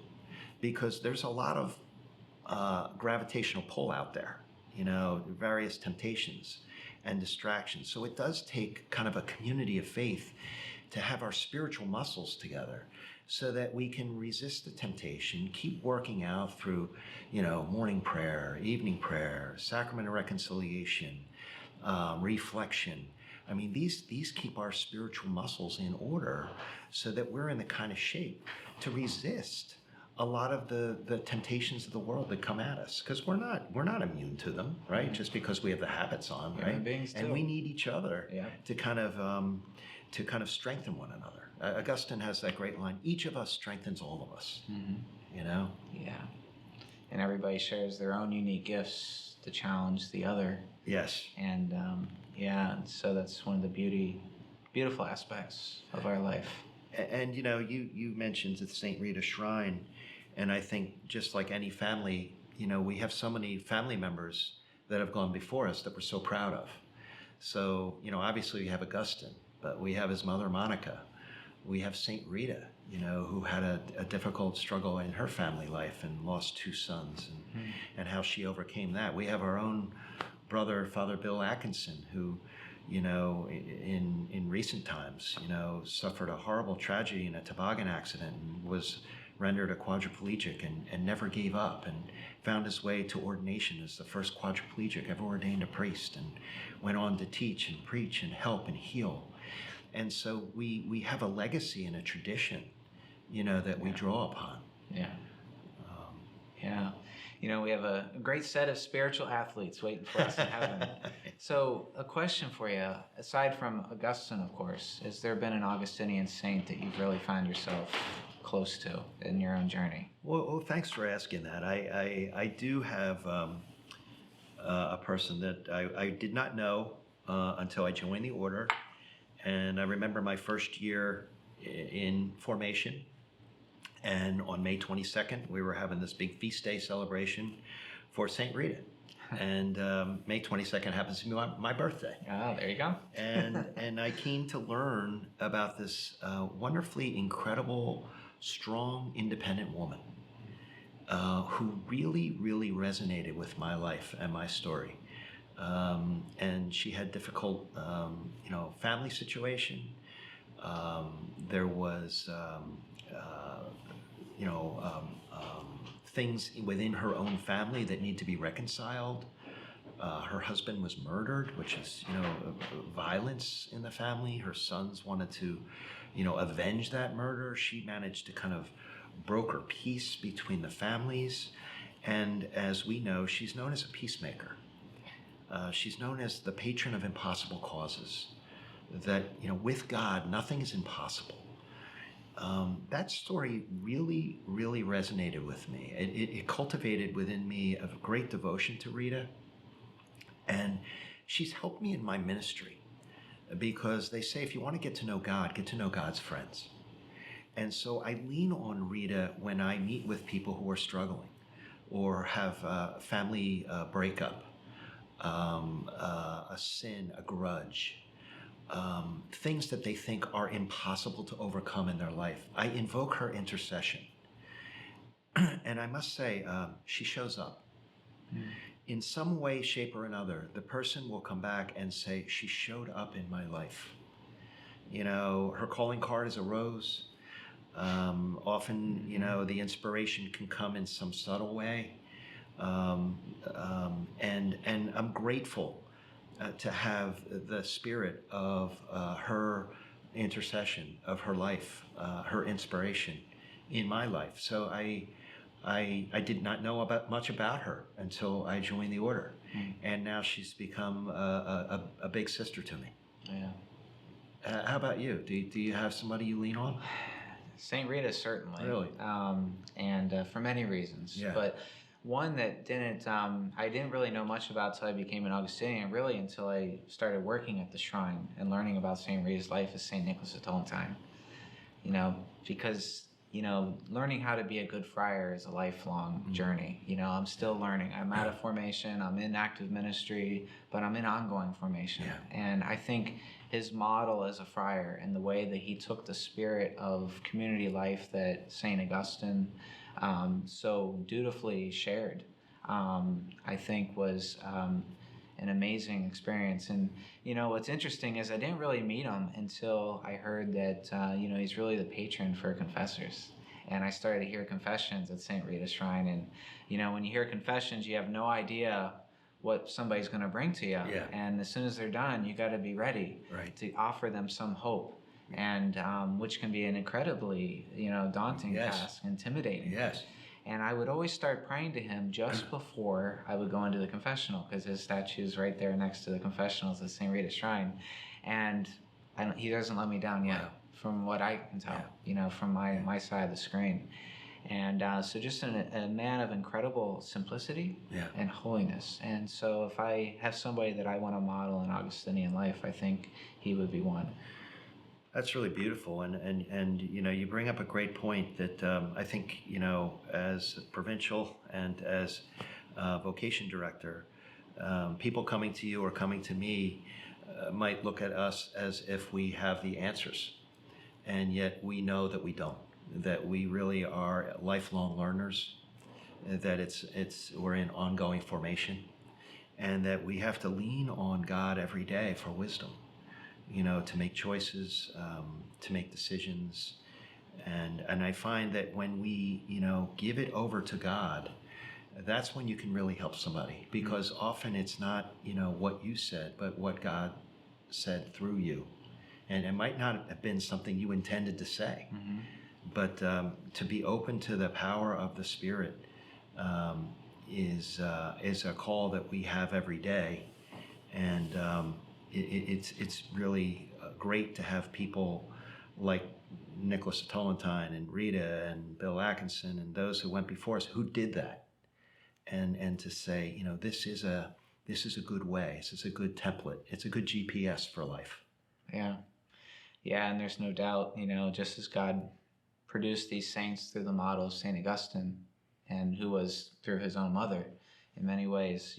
Because there's a lot of gravitational pull out there, various temptations and distractions. So it does take kind of a community of faith to have our spiritual muscles together so that we can resist the temptation, keep working out through, morning prayer, evening prayer, sacrament of reconciliation, reflection. I mean, these keep our spiritual muscles in order so that we're in the kind of shape to resist a lot of the temptations of the world that come at us, because we're not immune to them, right? Just because we have the habits on, right? Human beings and too. we need each other Yeah. to kind of strengthen one another. Augustine has that great line: each of us strengthens all of us. Yeah. And everybody shares their own unique gifts to challenge the other. Yes. And so that's one of the beautiful aspects of our life. And you mentioned the St. Rita Shrine, and I think just like any family, we have so many family members that have gone before us that we're so proud of. So, obviously we have Augustine, but we have his mother Monica. We have St. Rita, who had a difficult struggle in her family life and lost 2 sons, and how she overcame that. We have our own brother, Father Bill Atkinson, who, in recent times, suffered a horrible tragedy in a toboggan accident and was rendered a quadriplegic and never gave up, and found his way to ordination as the first quadriplegic ever ordained a priest, and went on to teach and preach and help and heal. And so we have a legacy and a tradition, that we draw upon. Yeah. We have a great set of spiritual athletes waiting for us in heaven. So a question for you, aside from Augustine, of course, has there been an Augustinian saint that you've really found yourself close to in your own journey? Well, thanks for asking that. I do have a person that I did not know until I joined the order. And I remember my first year in formation, and on May 22nd, we were having this big feast day celebration for St. Rita. And May 22nd happens to be my birthday. Oh, there you go. and I came to learn about this wonderfully incredible, strong, independent woman who really, really resonated with my life and my story. And she had difficult, family situation. There was, things within her own family that need to be reconciled. Her husband was murdered, which is, violence in the family. Her sons wanted to, avenge that murder. She managed to kind of broker peace between the families. And as we know, she's known as a peacemaker. She's known as the patron of impossible causes, that, with God, nothing is impossible. That story really, really resonated with me. It cultivated within me a great devotion to Rita. And she's helped me in my ministry, because they say if you want to get to know God, get to know God's friends. And so I lean on Rita when I meet with people who are struggling or have a family breakup, a sin, a grudge, things that they think are impossible to overcome in their life. I invoke her intercession. And I must say, she shows up. In some way, shape, or another, the person will come back and say, she showed up in my life. Her calling card is a rose. Often, the inspiration can come in some subtle way. And I'm grateful to have the spirit of her intercession, of her life, her inspiration in my life. So I did not know much about her until I joined the order. And now she's become a big sister to me. Yeah. How about you? Do you have somebody you lean on? St. Rita, certainly. Really? And for many reasons. Yeah. But one that I didn't really know much about until I became an Augustinian, really until I started working at the shrine and learning about St. Rita's life, is St. Nicholas of Tolentine. Because, learning how to be a good friar is a lifelong journey. I'm still learning. I'm out of formation, I'm in active ministry, but I'm in ongoing formation. Yeah. And I think his model as a friar and the way that he took the spirit of community life that St. Augustine so dutifully shared, I think was an amazing experience. And, what's interesting is I didn't really meet him until I heard that, he's really the patron for confessors. And I started to hear confessions at St. Rita's Shrine. And, when you hear confessions, you have no idea what somebody's going to bring to you. Yeah. And as soon as they're done, you got to be ready to offer them some hope. And which can be an incredibly, daunting task, intimidating. Yes. And I would always start praying to him just before I would go into the confessional, because his statue is right there next to the confessionals at St. Rita's Shrine. And he doesn't let me down yet, from what I can tell, from my side of the screen. And so just a man of incredible simplicity and holiness. And so if I have somebody that I want to model in Augustinian life, I think he would be one. That's really beautiful, and you bring up a great point that I think as Provincial and as Vocation Director, people coming to you or coming to me might look at us as if we have the answers, and yet we know that we don't. That we really are lifelong learners. That we're in ongoing formation, and that we have to lean on God every day for wisdom. To make choices, to make decisions. And I find that when we, give it over to God, that's when you can really help somebody. Because often it's not, what you said, but what God said through you. And it might not have been something you intended to say. Mm-hmm. But to be open to the power of the Spirit is a call that we have every day. And it's really great to have people like Nicholas Tolentine and Rita and Bill Atkinson and those who went before us who did that, and to say, this is a good way, this is a good template, it's a good GPS for life. Yeah, and there's no doubt, just as God produced these saints through the model of St. Augustine, and who was through his own mother, in many ways,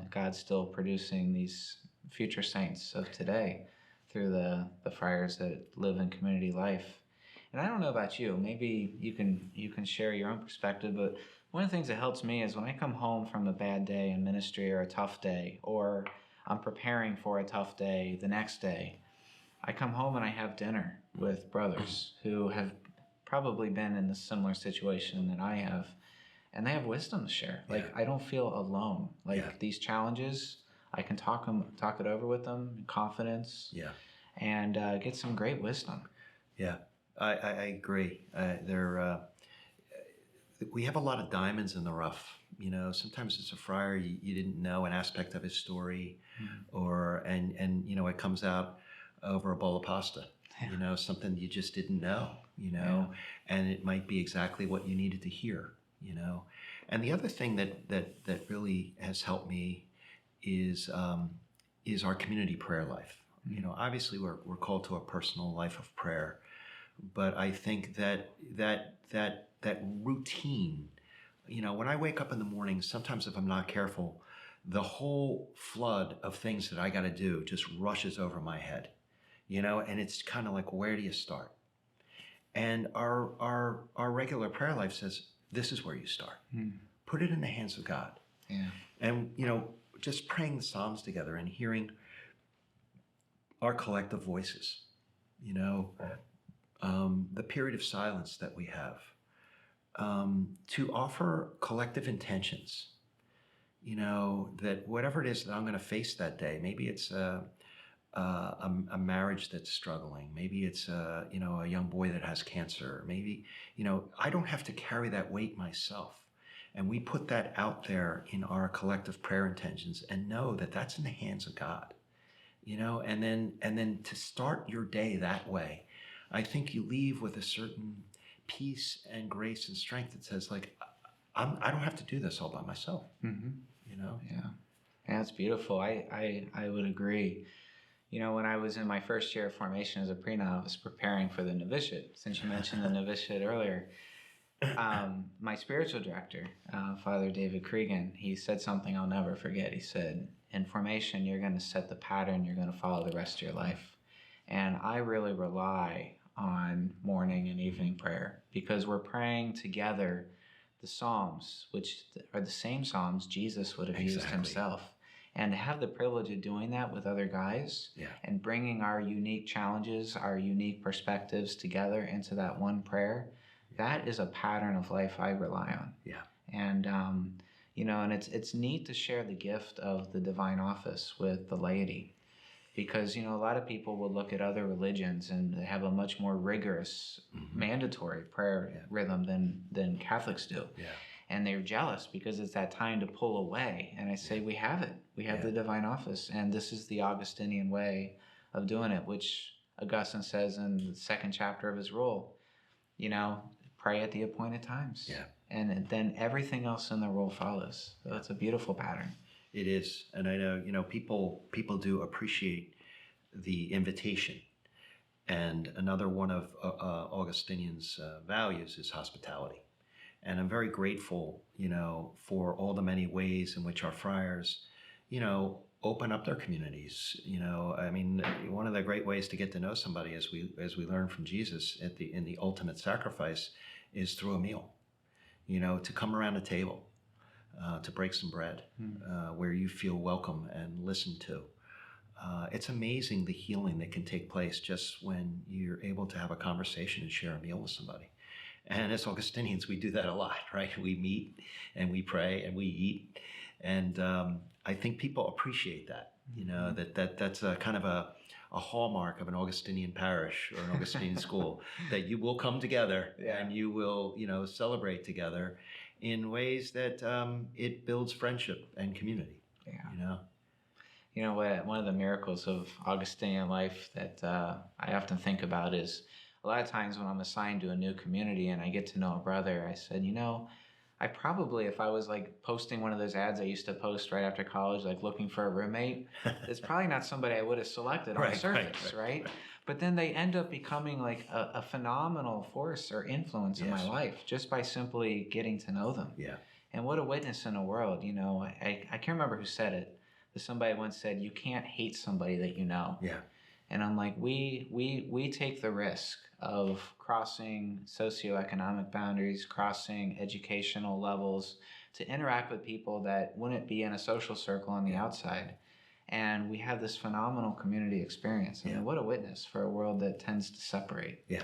God's still producing these future saints of today through the friars that live in community life. And I don't know about you, maybe you can share your own perspective, but one of the things that helps me is when I come home from a bad day in ministry or a tough day, or I'm preparing for a tough day the next day, I come home and I have dinner with brothers who have probably been in a similar situation that I have, and they have wisdom to share. I don't feel alone. These challenges, I can talk it over with them in confidence. And get some great wisdom. I agree. We have a lot of diamonds in the rough. Sometimes it's a friar you didn't know an aspect of his story, or it comes out over a bowl of pasta. Something you just didn't know. And it might be exactly what you needed to hear. And the other thing that really has helped me is our community prayer life. Obviously we're called to a personal life of prayer, but I think that routine, when I wake up in the morning, sometimes if I'm not careful, the whole flood of things that I got to do just rushes over my head, and it's kind of like, where do you start? And our regular prayer life says, this is where you start. Put it in the hands of God. And, just praying the Psalms together and hearing our collective voices, the period of silence that we have, to offer collective intentions, that whatever it is that I'm going to face that day, maybe it's a marriage that's struggling, maybe it's a young boy that has cancer, maybe, I don't have to carry that weight myself. And we put that out there in our collective prayer intentions and know that that's in the hands of God, and then to start your day that way, I think you leave with a certain peace and grace and strength that says, I don't have to do this all by myself. Yeah, it's beautiful. I would agree. When I was in my first year of formation as a pre-novice preparing for the novitiate, since you mentioned the novitiate earlier, my spiritual director, Father David Cregan, he said something I'll never forget. He said, in formation, you're going to set the pattern you're going to follow the rest of your life. And I really rely on morning and evening prayer, because we're praying together the Psalms, which are the same Psalms Jesus would have used himself. And to have the privilege of doing that with other guys Yeah. and bringing our unique challenges, our unique perspectives together into that one prayer, that is a pattern of life I rely on. Yeah. And, and it's neat to share the gift of the divine office with the laity. Because, a lot of people will look at other religions and they have a much more rigorous, mandatory prayer rhythm than Catholics do. Yeah. And they're jealous because it's that time to pull away. And I say, we have it. We have the divine office. And this is the Augustinian way of doing it, which Augustine says in the second chapter of his rule, pray at the appointed times. Yeah. And then everything else in the rule follows. So it's a beautiful pattern. It is. And I know, people do appreciate the invitation. And another one of Augustinian's values is hospitality. And I'm very grateful, for all the many ways in which our friars, open up their communities. One of the great ways to get to know somebody, as we learn from Jesus in the ultimate sacrifice, is through a meal. To come around a table, to break some bread, where you feel welcome and listened to. It's amazing the healing that can take place just when you're able to have a conversation and share a meal with somebody. And as Augustinians, we do that a lot, right? We meet and we pray and we eat. And I think people appreciate that, that's a kind of a hallmark of an Augustinian parish or an Augustinian school, that you will come together and you will, celebrate together in ways that it builds friendship and community. One of the miracles of Augustinian life that I often think about is a lot of times when I'm assigned to a new community and I get to know a brother, I said, I probably, if I was like posting one of those ads I used to post right after college, like looking for a roommate, it's probably not somebody I would have selected on the surface, right? But then they end up becoming like a phenomenal force or influence in my life just by simply getting to know them. Yeah. And what a witness in the world, I can't remember who said it, but somebody once said, you can't hate somebody that you know. Yeah. And I'm like, we take the risk of crossing socioeconomic boundaries, crossing educational levels to interact with people that wouldn't be in a social circle on the outside. And we have this phenomenal community experience. I mean, what a witness for a world that tends to separate. Yeah.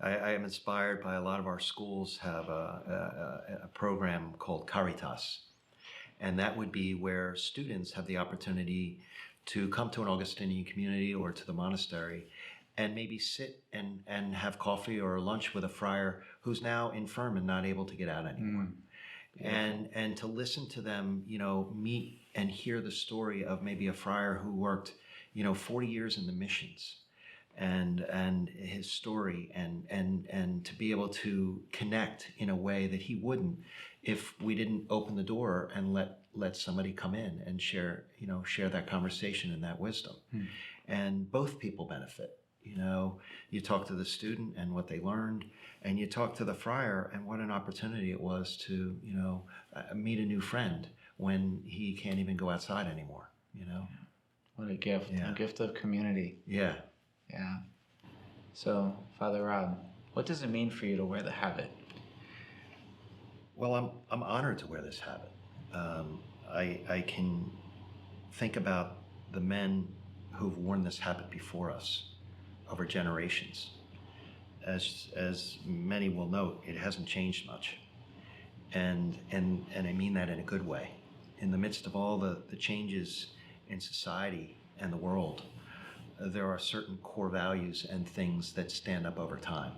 I am inspired by a lot of our schools have a program called Caritas. And that would be where students have the opportunity to come to an Augustinian community or to the monastery and maybe sit and have coffee or lunch with a friar who's now infirm and not able to get out anymore. And to listen to them, meet and hear the story of maybe a friar who worked, 40 years in the missions and his story and to be able to connect in a way that he wouldn't if we didn't open the door and let somebody come in and share that conversation and that wisdom. And both people benefit. You talk to the student and what they learned, and you talk to the friar and what an opportunity it was to, meet a new friend when he can't even go outside anymore, What a gift, a gift of community. Yeah. Yeah. So, Father Rob, what does it mean for you to wear the habit? Well, I'm honored to wear this habit. I can think about the men who've worn this habit before us over generations. As many will note, it hasn't changed much. And I mean that in a good way. In the midst of all the changes in society and the world, there are certain core values and things that stand up over time.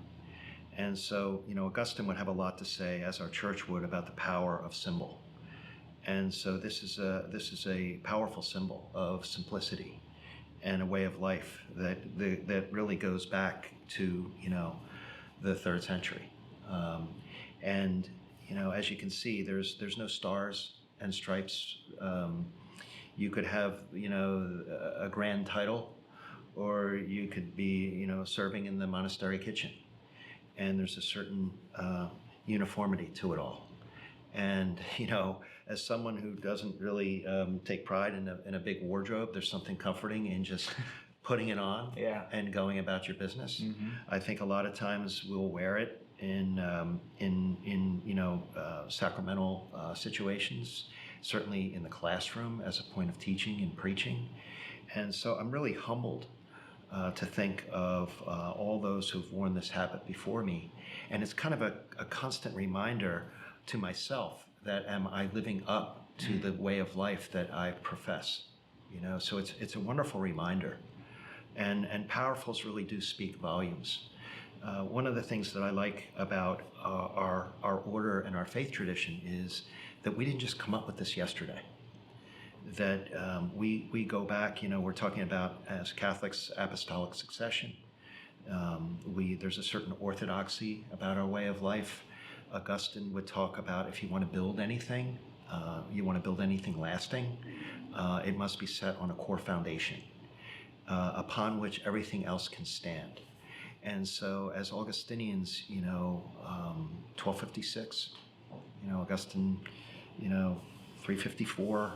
And so, Augustine would have a lot to say, as our church would, about the power of symbol. And so this is a powerful symbol of simplicity and a way of life that really goes back to, the 3rd century. As you can see, there's no stars and stripes. You could have, a grand title, or you could be, serving in the monastery kitchen. And there's a certain uniformity to it all. And, as someone who doesn't really take pride in a big wardrobe, there's something comforting in just putting it on and going about your business. I think a lot of times we'll wear it in sacramental situations, certainly in the classroom as a point of teaching and preaching. And so I'm really humbled to think of all those who've worn this habit before me. And it's kind of a constant reminder to myself that am I living up to the way of life that I profess? You know, so it's a wonderful reminder. And powerfuls really do speak volumes. One of the things that I like about our order and our faith tradition is that we didn't just come up with this yesterday. That we go back, you know, we're talking about, as Catholics, apostolic succession. There's a certain orthodoxy about our way of life. Augustine would talk about if you want to build anything, you want to build anything lasting, it must be set on a core foundation upon which everything else can stand. And so as Augustinians, you know, 1256, you know, Augustine, you know, 354,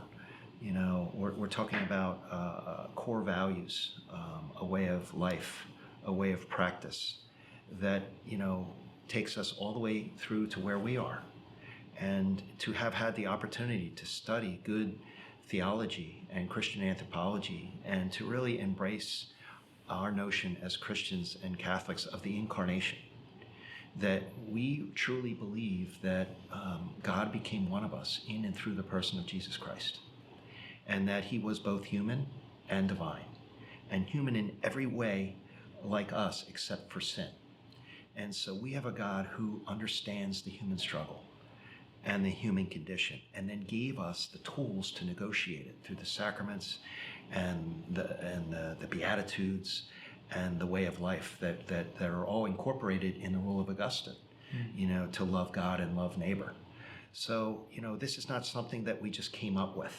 you know, we're talking about core values, a way of life, a way of practice that, you know, takes us all the way through to where we are. And to have had the opportunity to study good theology and Christian anthropology and to really embrace our notion as Christians and Catholics of the incarnation, that we truly believe that God became one of us in and through the person of Jesus Christ, and that he was both human and divine, and human in every way like us except for sin. And so we have a God who understands the human struggle and the human condition, and then gave us the tools to negotiate it through the sacraments and the Beatitudes and the way of life that are all incorporated in the rule of Augustine, you know, to love God and love neighbor. So, you know, this is not something that we just came up with,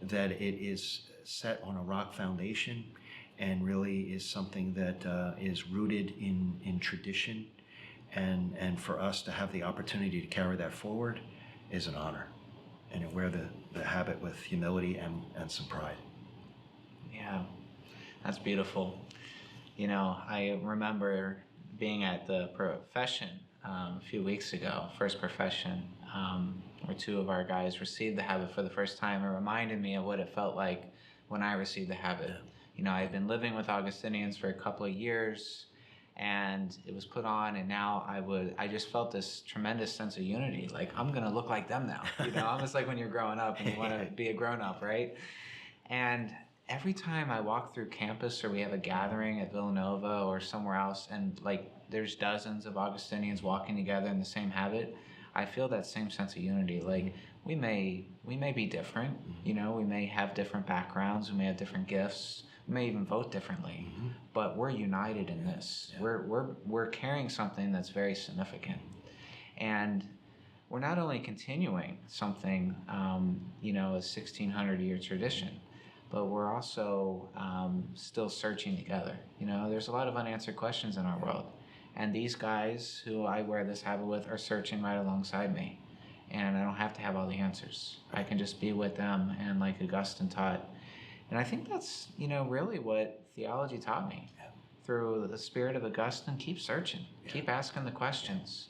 that it is set on a rock foundation and really is something that is rooted in tradition. And for us to have the opportunity to carry that forward is an honor. And to wear the habit with humility and some pride. Yeah, that's beautiful. You know, I remember being at the profession a few weeks ago, first profession, where two of our guys received the habit for the first time. It reminded me of what it felt like when I received the habit. Yeah. You know, I had been living with Augustinians for a couple of years, and it was put on, and now I just felt this tremendous sense of unity. Like, I'm going to look like them now. You know, almost like when you're growing up and you want to be a grown-up, right? And every time I walk through campus or we have a gathering at Villanova or somewhere else, and like there's dozens of Augustinians walking together in the same habit, I feel that same sense of unity. Like we may be different, you know, we may have different backgrounds, we may have different gifts, we may even vote differently, but we're united in this. Yeah. We're carrying something that's very significant, and we're not only continuing something, you know, a 1600-year tradition, but we're also still searching together. You know, there's a lot of unanswered questions in our world, and these guys who I wear this habit with are searching right alongside me, and I don't have to have all the answers. I can just be with them, and like Augustine taught. And I think that's, you know, really what theology taught me. Yeah. Through the spirit of Augustine, keep searching, keep asking the questions,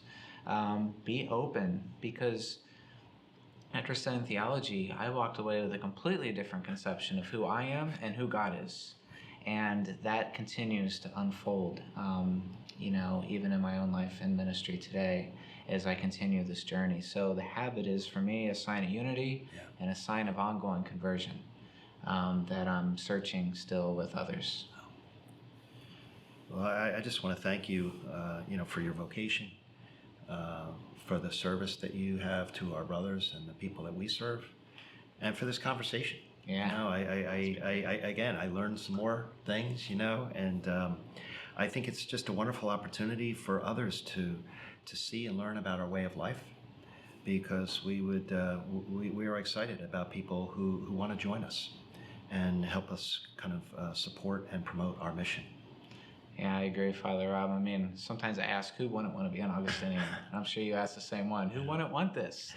be open, because after studying theology, I walked away with a completely different conception of who I am and who God is. And that continues to unfold, you know, even in my own life and ministry today as I continue this journey. So the habit is, for me, a sign of unity and a sign of ongoing conversion, that I'm searching still with others. Well, I just want to thank you, you know, for your vocation, for the service that you have to our brothers and the people that we serve, and for this conversation. Yeah. You know, again, I learned some more things, you know, and I think it's just a wonderful opportunity for others to see and learn about our way of life, because we are excited about people who want to join us and help us kind of support and promote our mission. Yeah, I agree, Father Rob. I mean, sometimes I ask, who wouldn't want to be an Augustinian? I'm sure you ask the same one. Who wouldn't want this?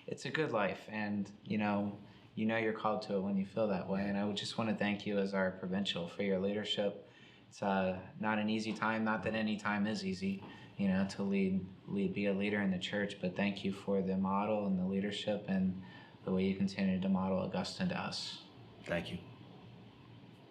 It's a good life, and you know you're called to it when you feel that way. And I would just want to thank you as our Provincial for your leadership. It's not an easy time. Not that any time is easy, you know, to be a leader in the church. But thank you for the model and the leadership, and the way you continue to model Augustine to us. Thank you.